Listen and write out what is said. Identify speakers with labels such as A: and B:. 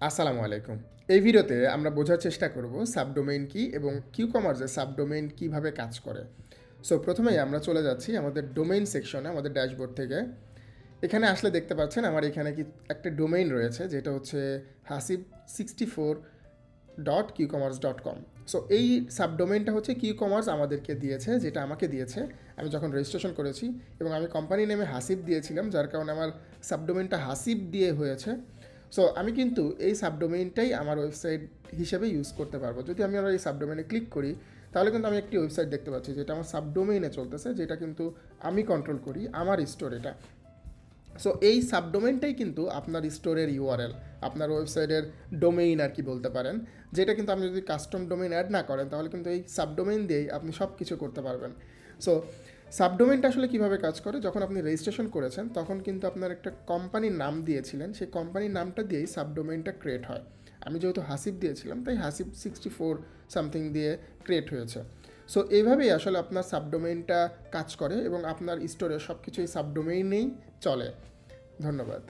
A: আসসালামু আলাইকুম। এই ভিডিওতে আমরা বোঝার চেষ্টা করব সাবডোমেইন কি এবং কিউকমার্সে সাবডোমেইন কিভাবে কাজ করে। সো প্রথমেই আমরা চলে যাচ্ছি আমাদের ডোমেইন সেকশনে আমাদের ড্যাশবোর্ড থেকে। এখানে আসলে দেখতে পাচ্ছেন আমার এখানে কি একটা ডোমেইন রয়েছে যেটা হচ্ছে hasib64.qcommerce.com। সো এই সাবডোমেইনটা হচ্ছে কিউকমার্স আমাদেরকে দিয়েছে, যেটা আমাকে দিয়েছে আমি যখন রেজিস্ট্রেশন করেছি, এবং আমি কোম্পানি নেমে হাসিব দিয়েছিলাম, যার কারণে আমার সাবডোমেইনটা হাসিব দিয়ে হয়েছে। সো আমি কিন্তু এই সাবডোমেইনটাই আমার ওয়েবসাইট হিসেবে ইউজ করতে পারবো। যদি আমি আমার এই সাবডোমেইনে ক্লিক করি তাহলে কিন্তু আমি একটি ওয়েবসাইট দেখতে পাচ্ছি যেটা আমার সাবডোমেইনে চলতেছে, যেটা কিন্তু আমি কন্ট্রোল করি, আমার স্টোর এটা। সো এই সাবডোমেইনটাই কিন্তু আপনার স্টোরের ইউআরএল, আপনার ওয়েবসাইটের ডোমেইন আর কি বলতে পারেন, যেটা কিন্তু আপনি যদি কাস্টম ডোমেইন অ্যাড না করেন তাহলে কিন্তু এই সাবডোমেইন দিয়েই আপনি সব কিছু করতে পারবেন। সো সাবডোমেইনটা আসলে কীভাবে কাজ করে, যখন আপনি রেজিস্ট্রেশন করেছেন তখন কিন্তু আপনার একটা কোম্পানির নাম দিয়েছিলেন, সেই কোম্পানির নামটা দিয়েই সাবডোমেইনটা ক্রিয়েট হয়। আমি যেহেতু হাসিব দিয়েছিলাম তাই হাসিব 64 সামথিং দিয়ে ক্রিয়েট হয়েছে। সো এইভাবেই আসলে আপনার সাবডোমেইনটা কাজ করে এবং আপনার স্টোরে সব কিছু এই সাবডোমেইনেই চলে। ধন্যবাদ।